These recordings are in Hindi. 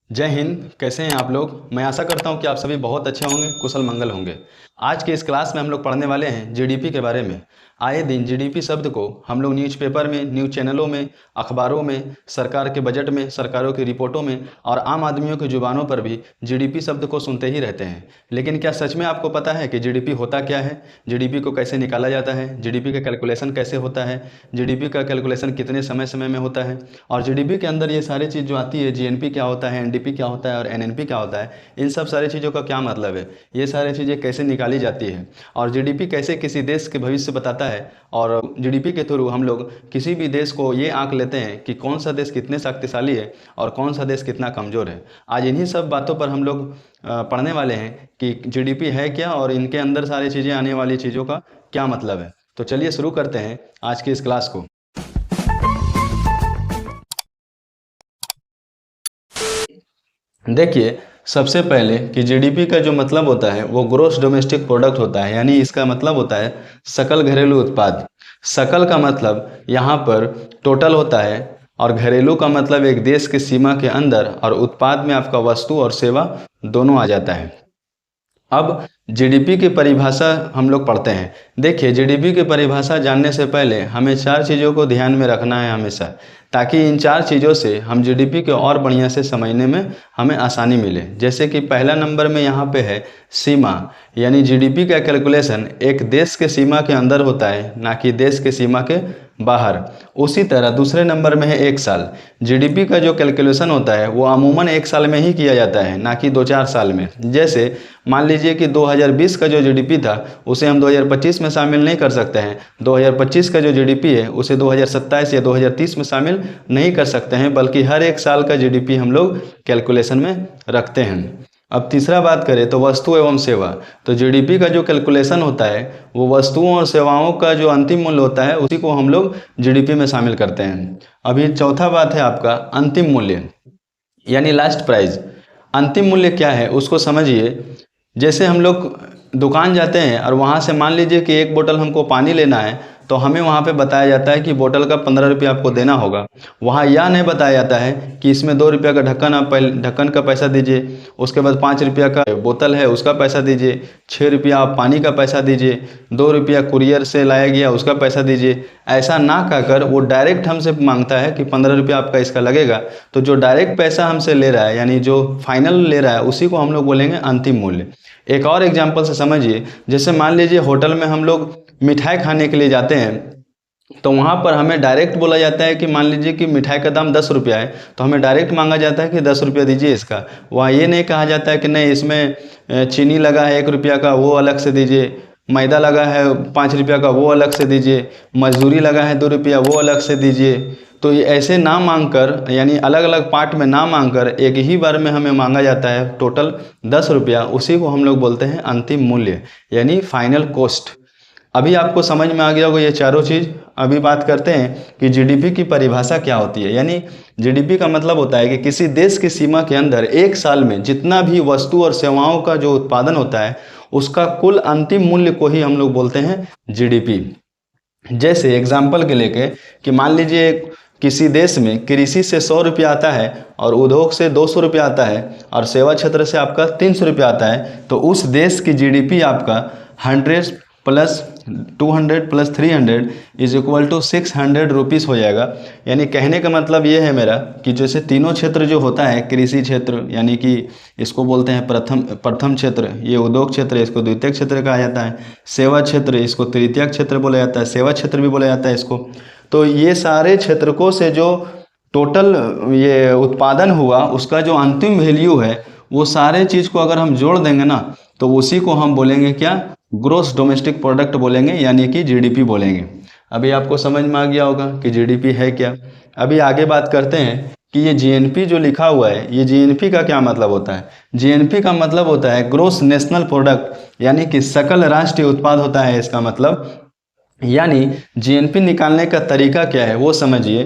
जय हिंद। कैसे हैं आप लोग। मैं आशा करता हूं कि आप सभी बहुत अच्छे होंगे, कुशल मंगल होंगे। आज के इस क्लास में हम लोग पढ़ने वाले हैं जीडीपी के बारे में। आए दिन जीडीपी शब्द को हम लोग न्यूज़पेपर में, न्यूज़ चैनलों में, अखबारों में, सरकार के बजट में, सरकारों की रिपोर्टों में और आम आदमियों की जुबानों पर भी जीडीपी शब्द को सुनते ही रहते हैं। लेकिन क्या सच में आपको पता है कि जीडीपी होता क्या है, जीडीपी को कैसे निकाला जाता है, जीडीपी का कैलकुलेशन कैसे होता है, जीडीपी का कैलकुलेशन कितने समय समय में होता है, और जीडीपी के अंदर ये सारी चीज़ जो आती है, जीएनपी क्या होता है, एनडीपी क्या होता है और एनएनपी क्या होता है, इन सब सारी चीज़ों का क्या मतलब है, ये सारी चीज़ें कैसे निकाली जाती है, और जीडीपी कैसे किसी देश के भविष्य बताता है। और जीडीपी के थ्रू हम लोग किसी भी देश को ये आंक लेते हैं कि कौन सा देश कितने शक्तिशाली है और कौन सा देश कितना कमज़ोर है। आज इन्हीं सब बातों पर हम लोग पढ़ने वाले हैं कि जीडीपी है क्या और इनके अंदर सारी चीज़ें, आने वाली चीज़ों का क्या मतलब है। तो चलिए शुरू करते हैं आज की इस क्लास को। देखिए, सबसे पहले कि जीडीपी का जो मतलब होता है वो ग्रोस डोमेस्टिक प्रोडक्ट होता है, यानी इसका मतलब होता है सकल घरेलू उत्पाद। सकल का मतलब यहाँ पर टोटल होता है, और घरेलू का मतलब एक देश की सीमा के अंदर, और उत्पाद में आपका वस्तु और सेवा दोनों आ जाता है। अब जीडीपी की परिभाषा हम लोग पढ़ते हैं। देखिए, जीडीपी की परिभाषा जानने से पहले हमें चार चीज़ों को ध्यान में रखना है हमेशा, ताकि इन चार चीज़ों से हम जीडीपी को और बढ़िया से समझने में हमें आसानी मिले। जैसे कि पहला नंबर में यहाँ पे है सीमा, यानी जीडीपी का कैलकुलेशन एक देश के सीमा के अंदर होता है, ना कि देश के सीमा के बाहर। उसी तरह दूसरे नंबर में है एक साल। जीडीपी का जो कैलकुलेशन होता है वो अमूमन एक साल में ही किया जाता है, ना कि 2-4 साल में। जैसे मान लीजिए कि 2020 का जो जीडीपी था उसे हम 2025 में शामिल नहीं कर सकते हैं। 2025 का जो जीडीपी है उसे 2027 या 2030 में शामिल नहीं कर सकते हैं, बल्कि हर एक साल का जीडीपी हम लोग कैलकुलेशन में रखते हैं। अब तीसरा बात करें तो वस्तु एवं सेवा। तो जीडीपी का जो कैलकुलेशन होता है वो वस्तुओं और सेवाओं का जो अंतिम मूल्य होता है उसी को हम लोग जीडीपी में शामिल करते हैं। अभी चौथा बात है आपका अंतिम मूल्य, यानी लास्ट प्राइस। अंतिम मूल्य क्या है उसको समझिए। जैसे हम लोग दुकान जाते हैं और वहाँ से मान लीजिए कि एक बोतल हमको पानी लेना है, तो हमें वहाँ पे बताया जाता है कि बोतल का 15 रुपये आपको देना होगा। वहाँ यह नहीं बताया जाता है कि इसमें 2 रुपये का ढक्कन, आप पहले ढक्कन का पैसा दीजिए, उसके बाद 5 रुपये का बोतल है उसका पैसा दीजिए, 6 रुपया आप पानी का पैसा दीजिए, 2 रुपया कुरियर से लाया गया उसका पैसा दीजिए। ऐसा ना कहकर वो डायरेक्ट हमसे मांगता है कि 15 रुपया आपका इसका लगेगा। तो जो डायरेक्ट पैसा हमसे ले रहा है, यानी जो फाइनल ले रहा है, उसी को हम लोग बोलेंगे अंतिम मूल्य। एक और एग्जाम्पल से समझिए। जैसे मान लीजिए होटल में हम लोग मिठाई खाने के लिए जाते हैं, तो वहाँ पर हमें डायरेक्ट बोला जाता है कि मान लीजिए कि मिठाई का दाम 10 रुपया है, तो हमें डायरेक्ट मांगा जाता है कि 10 रुपया दीजिए इसका। वहाँ ये नहीं कहा जाता है कि नहीं, इसमें चीनी लगा है 1 रुपया का, वो अलग से दीजिए, मैदा लगा है 5 रुपया का, वो अलग से दीजिए, मजदूरी लगा है 2 रुपया, वो अलग से दीजिए। तो ये ऐसे ना मांग कर, यानी अलग अलग पार्ट में ना मांग कर एक ही बार में हमें मांगा जाता है टोटल 10 रुपया। उसी को हम लोग बोलते हैं अंतिम मूल्य, यानी फाइनल कॉस्ट। अभी आपको समझ में आ गया होगा ये चारों चीज़। अभी बात करते हैं कि जीडीपी की परिभाषा क्या होती है। यानी जीडीपी का मतलब होता है कि किसी देश की सीमा के अंदर एक साल में जितना भी वस्तु और सेवाओं का जो उत्पादन होता है उसका कुल अंतिम मूल्य को ही हम लोग बोलते हैं जीडीपी। जैसे एग्जाम्पल के लेके कि मान लीजिए किसी देश में कृषि से 100 रुपया आता है और उद्योग से 200 रुपया आता है और सेवा क्षेत्र से आपका 300 रुपया आता है, तो उस देश की जीडीपी आपका 100 plus 200 plus 300 is equal to 600 rupees हो जाएगा। यानी कहने का मतलब ये है मेरा कि जैसे तीनों क्षेत्र जो होता है, कृषि क्षेत्र यानी कि इसको बोलते हैं प्रथम क्षेत्र, ये उद्योग क्षेत्र इसको द्वितीय क्षेत्र कहा जाता है, सेवा क्षेत्र इसको तृतीय क्षेत्र बोला जाता है, सेवा क्षेत्र भी बोला जाता है इसको। तो ये सारे क्षेत्रकों से जो टोटल ये उत्पादन हुआ उसका जो अंतिम वैल्यू है, वो सारे चीज़ को अगर हम जोड़ देंगे ना, तो उसी को हम बोलेंगे क्या, ग्रोस डोमेस्टिक प्रोडक्ट बोलेंगे, यानी कि जीडीपी बोलेंगे। अभी आपको समझ में आ गया होगा कि जीडीपी है क्या। अभी आगे बात करते हैं कि ये जीएनपी जो लिखा हुआ है, ये जीएनपी का क्या मतलब होता है। जीएनपी का मतलब होता है ग्रोस नेशनल प्रोडक्ट, यानी कि सकल राष्ट्रीय उत्पाद होता है इसका मतलब। यानी जीएनपी निकालने का तरीका क्या है वो समझिए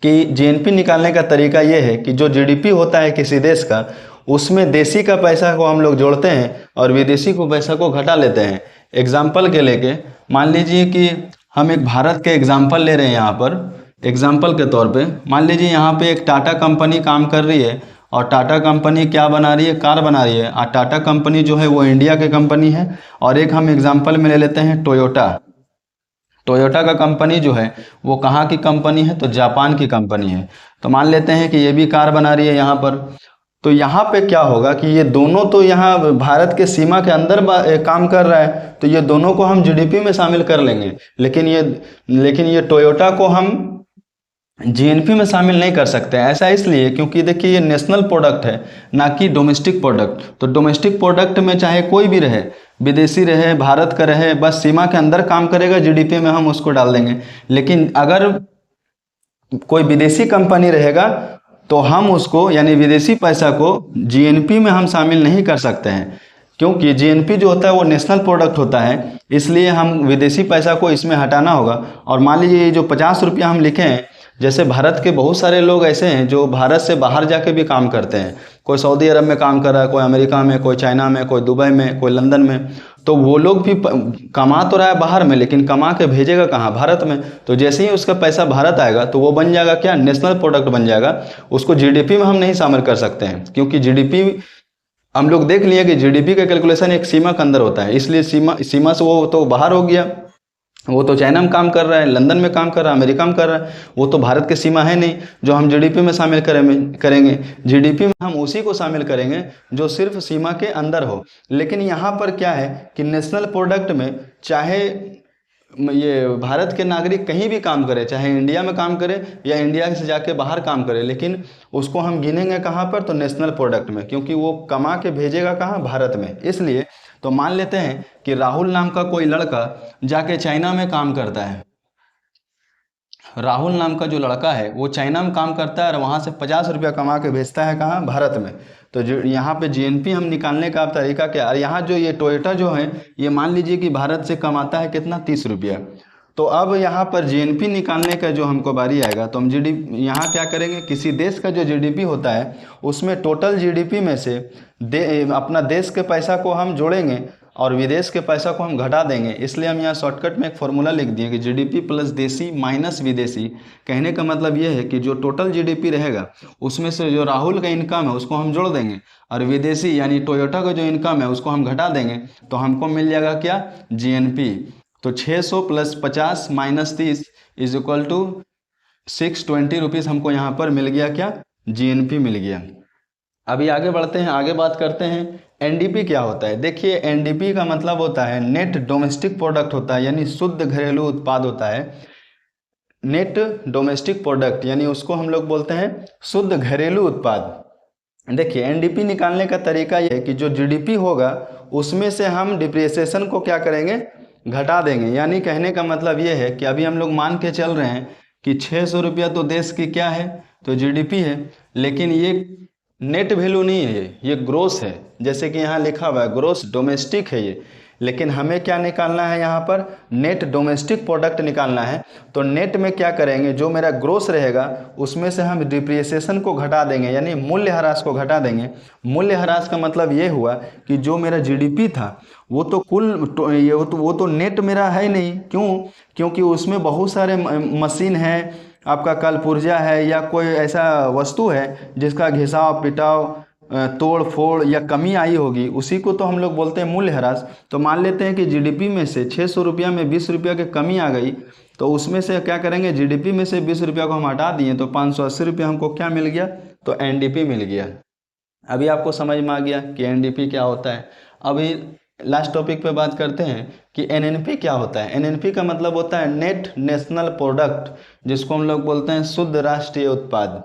कि जीएनपी निकालने का तरीका ये है कि जो जीडीपी होता है किसी देश का, उसमें देशी का पैसा को हम लोग जोड़ते हैं और विदेशी को पैसा को घटा लेते हैं। एग्जाम्पल के लेके मान लीजिए कि हम एक भारत के एग्जाम्पल ले रहे हैं। यहाँ पर एग्जाम्पल के तौर पे मान लीजिए यहाँ पे एक टाटा कंपनी काम कर रही है और टाटा कंपनी क्या बना रही है, कार बना रही है। और टाटा कंपनी जो है वो इंडिया की कंपनी है। और एक हम एग्जांपल में ले लेते हैं टोयोटा। टोयोटा का कंपनी जो है वो कहाँ की कंपनी है, तो जापान की कंपनी है। तो मान लेते हैं कि ये भी कार बना रही है यहाँ पर। तो यहाँ पे क्या होगा कि ये दोनों तो यहाँ भारत के सीमा के अंदर काम कर रहा है, तो ये दोनों को हम जीडीपी में शामिल कर लेंगे। लेकिन ये टोयोटा को हम जीएनपी में शामिल नहीं कर सकते हैं। ऐसा इसलिए क्योंकि देखिए ये नेशनल प्रोडक्ट है, ना कि डोमेस्टिक प्रोडक्ट। तो डोमेस्टिक प्रोडक्ट में चाहे कोई भी रहे, विदेशी रहे, भारत का रहे, बस सीमा के अंदर काम करेगा, जीडीपी में हम उसको डाल देंगे। लेकिन अगर कोई विदेशी कंपनी रहेगा तो हम उसको यानी विदेशी पैसा को जीएनपी में हम शामिल नहीं कर सकते हैं, क्योंकि जीएनपी जो होता है वो नेशनल प्रोडक्ट होता है। इसलिए हम विदेशी पैसा को इसमें हटाना होगा। और मान लीजिए ये जो 50 रुपया हम लिखे हैं, जैसे भारत के बहुत सारे लोग ऐसे हैं जो भारत से बाहर जाके भी काम करते हैं। कोई सऊदी अरब में काम कर रहा है, कोई अमेरिका में, कोई चाइना में, कोई दुबई में, कोई लंदन में। तो वो लोग भी कमा तो रहा है बाहर में, लेकिन कमा के भेजेगा कहाँ, भारत में। तो जैसे ही उसका पैसा भारत आएगा तो वो बन जाएगा क्या, नेशनल प्रोडक्ट बन जाएगा। उसको जीडीपी में हम नहीं शामिल कर सकते हैं, क्योंकि जीडीपी हम लोग देख लिए कि जीडीपी का कैलकुलेशन एक सीमा के अंदर होता है। इसलिए सीमा से वो तो बाहर हो गया। वो तो चाइना में काम कर रहा है, लंदन में काम कर रहा है, अमेरिका में कर रहा है। वो तो भारत की सीमा है नहीं जो हम जीडीपी में शामिल करेंगे। जीडीपी में हम उसी को शामिल करेंगे जो सिर्फ सीमा के अंदर हो। लेकिन यहाँ पर क्या है कि नेशनल प्रोडक्ट में चाहे ये भारत के नागरिक कहीं भी काम करे, चाहे इंडिया में काम करे या इंडिया से जाके बाहर काम करे, लेकिन उसको हम गिनेंगे कहाँ पर, तो नेशनल प्रोडक्ट में, क्योंकि वो कमा के भेजेगा कहाँ, भारत में। इसलिए तो मान लेते हैं कि राहुल नाम का कोई लड़का जाके चाइना में काम करता है। राहुल नाम का जो लड़का है वो चाइना में काम करता है और वहाँ से 50 रुपया कमा के भेजता है कहाँ, भारत में। तो जो यहाँ पे जीएनपी हम निकालने का तरीका क्या है। यहाँ जो ये टोयोटा जो है ये मान लीजिए कि भारत से कमाता है कितना, 30 रुपया। तो अब यहाँ पर जीएनपी निकालने का जो हमको बारी आएगा तो हम जीडीपी यहाँ क्या करेंगे, किसी देश का जो जीडीपी होता है उसमें टोटल जीडीपी में से अपना देश के पैसा को हम जोड़ेंगे और विदेश के पैसा को हम घटा देंगे। इसलिए हम यहाँ शॉर्टकट में एक फॉर्मूला लिख दिए कि जीडीपी प्लस देसी माइनस विदेशी। कहने का मतलब ये है कि जो टोटल जीडीपी रहेगा उसमें से जो राहुल का इनकम है उसको हम जोड़ देंगे और विदेशी यानी टोयोटा का जो इनकम है उसको हम घटा देंगे। तो हमको मिल जाएगा क्या, जीएनपी। तो 600 plus 50 minus 30 is equal to 620 rupees हमको यहाँ पर मिल गया क्या, जीएनपी मिल गया। अभी आगे बढ़ते हैं, आगे बात करते हैं एनडीपी क्या होता है। देखिए एनडीपी का मतलब होता है नेट डोमेस्टिक प्रोडक्ट होता है, यानी शुद्ध घरेलू उत्पाद होता है। नेट डोमेस्टिक प्रोडक्ट यानी उसको हम लोग बोलते हैं शुद्ध घरेलू उत्पाद। देखिए एनडीपी निकालने का तरीका ये है कि जो जीडीपी होगा उसमें से हम डिप्रिसिएशन को क्या करेंगे, घटा देंगे। यानी कहने का मतलब ये है कि अभी हम लोग मान के चल रहे हैं कि 600 रुपया तो देश की क्या है, तो जीडीपी है, लेकिन ये नेट वैल्यू नहीं है, ये ग्रोस है। जैसे कि यहाँ लिखा हुआ है ग्रोस डोमेस्टिक है ये, लेकिन हमें क्या निकालना है, यहाँ पर नेट डोमेस्टिक प्रोडक्ट निकालना है। तो नेट में क्या करेंगे, जो मेरा ग्रोस रहेगा उसमें से हम डिप्रिसिएशन को घटा देंगे, यानी मूल्यह्रास को घटा देंगे। मूल्यह्रास का मतलब ये हुआ कि जो मेरा जीडीपी था वो तो वो तो नेट मेरा है नहीं। क्यों, क्योंकि उसमें बहुत सारे मशीन है, आपका कल पुर्जा है या कोई ऐसा वस्तु है जिसका घिसाव पिटाव तोड़ फोड़ या कमी आई होगी, उसी को तो हम लोग बोलते हैं मूल्यह्रास। तो मान लेते हैं कि जीडीपी में से 600 रुपया में 20 रुपया की कमी आ गई, तो उसमें से क्या करेंगे, जीडीपी में से 20 रुपया को हम हटा दिए तो 580 रुपया हमको क्या मिल गया, तो एनडीपी मिल गया। अभी आपको समझ में आ गया कि एनडीपी क्या होता है। अभी लास्ट टॉपिक पे बात करते हैं कि एनएनपी क्या होता है। एनएनपी का मतलब होता है नेट नेशनल प्रोडक्ट, जिसको हम लोग बोलते हैं शुद्ध राष्ट्रीय उत्पाद।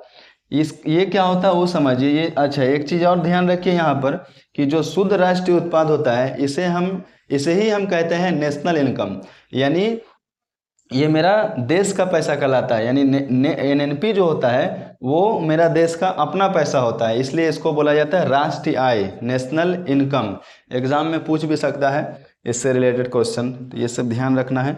ये क्या होता है वो समझिए। ये अच्छा, एक चीज़ और ध्यान रखिए यहाँ पर कि जो शुद्ध राष्ट्रीय उत्पाद होता है इसे ही हम कहते हैं नेशनल इनकम, यानी ये मेरा देश का पैसा कहलाता है। यानी एनएनपी जो होता है वो मेरा देश का अपना पैसा होता है, इसलिए इसको बोला जाता है राष्ट्रीय आय, नेशनल इनकम। एग्जाम में पूछ भी सकता है इससे रिलेटेड क्वेश्चन, तो ये सब ध्यान रखना है।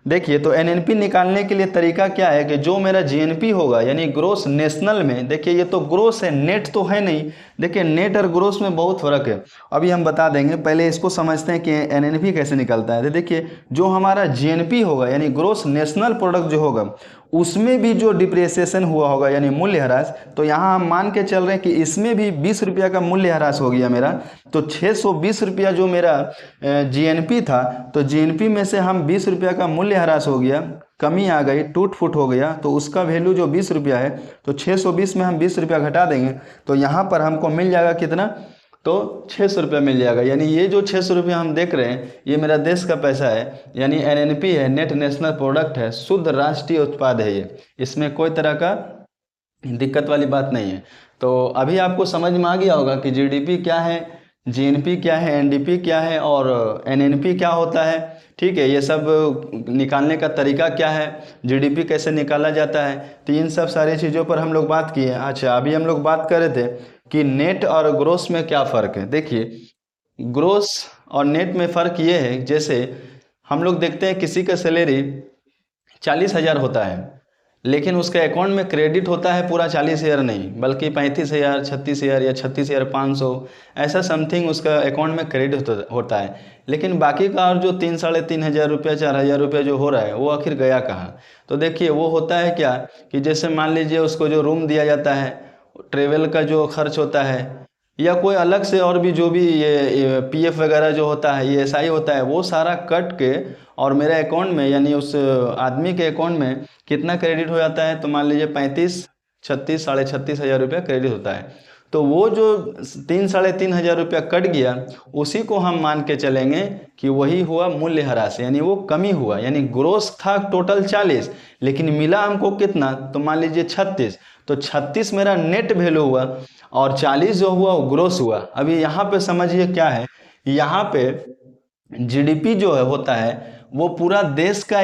देखिए तो एनएनपी निकालने के लिए तरीका क्या है कि जो मेरा जीएनपी होगा यानी ग्रोस नेशनल में, देखिए ये तो ग्रोस है, नेट तो है नहीं। देखिए नेट और ग्रोस में बहुत फर्क है, अभी हम बता देंगे। पहले इसको समझते हैं कि एनएनपी कैसे निकलता है। तो देखिए जो हमारा जीएनपी होगा यानी ग्रोस नेशनल प्रोडक्ट जो होगा उसमें भी जो डिप्रिसिएशन हुआ होगा यानी मूल्यह्रास, तो यहाँ हम मान के चल रहे हैं कि इसमें भी 20 रुपया का मूल्यह्रास हो गया मेरा। तो 620 रुपया जो मेरा जीएनपी था, तो जीएनपी में से हम 20 रुपया का मूल्यह्रास हो गया, कमी आ गई, टूट फूट हो गया, तो उसका वैल्यू जो 20 रुपया है, तो 620 में हम 20 रुपया घटा देंगे तो यहाँ पर हमको मिल जाएगा कितना, तो 600 रुपया मिल जाएगा। यानी ये जो 600 रुपया हम देख रहे हैं ये मेरा देश का पैसा है, यानी एनएनपी है, नेट नेशनल प्रोडक्ट है, शुद्ध राष्ट्रीय उत्पाद है ये, इसमें कोई तरह का दिक्कत वाली बात नहीं है। तो अभी आपको समझ में आ गया होगा कि जीडीपी क्या है, जीएनपी क्या है, एनडीपी क्या है और एनएनपी क्या होता है। ठीक है, ये सब निकालने का तरीका क्या है, जीडीपी कैसे निकाला जाता है, तो इन सब सारी चीज़ों पर हम लोग बात किए। अच्छा, अभी हम लोग बात कर रहे थे कि नेट और ग्रोस में क्या फ़र्क है। देखिए, ग्रोस और नेट में फ़र्क ये है, जैसे हम लोग देखते हैं किसी का सैलरी 40,000 होता है, लेकिन उसके अकाउंट में क्रेडिट होता है पूरा 40,000 नहीं, बल्कि 35,000, 36,000 या 36,500 ऐसा समथिंग उसका अकाउंट में क्रेडिट होता है। लेकिन बाकी का और जो 3 साढ़े 3,000 रुपया, 4,000 रुपया जो हो रहा है वो आखिर गया कहाँ। तो देखिए, वो होता है क्या कि जैसे मान लीजिए उसको जो रूम दिया जाता है, ट्रेवल का जो खर्च होता है, या कोई अलग से और भी जो भी ये पीएफ वगैरह जो होता है, ये एसआई होता है, वो सारा कट के और मेरे अकाउंट में यानी उस आदमी के अकाउंट में कितना क्रेडिट हो जाता है, तो मान लीजिए 35, 36, साढ़े 36,000 रुपया क्रेडिट होता है। तो वो जो 3 साढ़े 3,000 रुपया कट गया, उसी को हम मान के चलेंगे कि वही हुआ मूल्यह्रास, यानी वो कमी हुआ। यानी ग्रोस था टोटल 40, लेकिन मिला हमको कितना, तो मान लीजिए 36, तो 36 मेरा नेट वैल्यू हुआ और 40 जो हुआ वो ग्रोस हुआ। अभी यहाँ पे समझिए क्या है, यहाँ पे जीडीपी जो है होता है वो पूरा देश का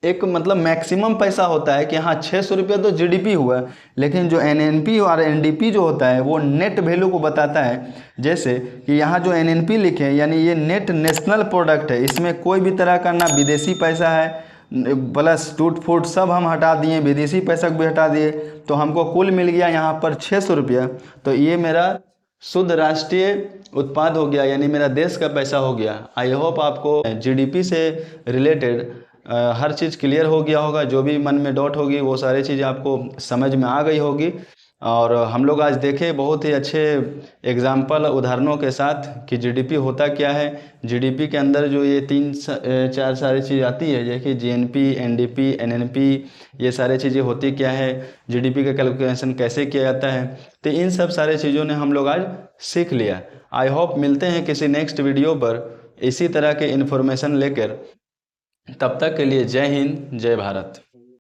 एक मतलब मैक्सिमम पैसा होता है कि हाँ 600 रुपया तो जीडीपी हुआ, लेकिन जो एनएनपी और एनडीपी जो होता है वो नेट वैल्यू को बताता है। जैसे कि यहाँ जो एनएनपी लिखे हैं, यानी ये नेट नेशनल प्रोडक्ट है, इसमें कोई भी तरह का ना विदेशी पैसा है, प्लस टूट फूट सब हम हटा दिए, विदेशी पैसा भी हटा दिए, तो हमको कुल मिल गया यहाँ पर 600 रुपया। तो ये मेरा शुद्ध राष्ट्रीय उत्पाद हो गया, यानी मेरा देश का पैसा हो गया। आई होप आपको जीडीपी से रिलेटेड हर चीज़ क्लियर हो गया होगा, जो भी मन में डाउट होगी वो सारी चीज़ें आपको समझ में आ गई होगी। और हम लोग आज देखे बहुत ही अच्छे एग्जाम्पल उदाहरणों के साथ कि जीडीपी होता क्या है, जीडीपी के अंदर जो ये 3-4 सारी चीज़ आती है, जैसे जीएनपी, एनडीपी, एनएनपी, ये सारी चीज़ें होती क्या है, जीडीपी का कैलकुलेशन कैसे किया जाता है, तो इन सब सारे चीज़ों ने हम लोग आज सीख लिया। आई होप मिलते हैं किसी नेक्स्ट वीडियो पर इसी तरह के इन्फॉर्मेशन लेकर। तब तक के लिए जय हिंद, जय भारत।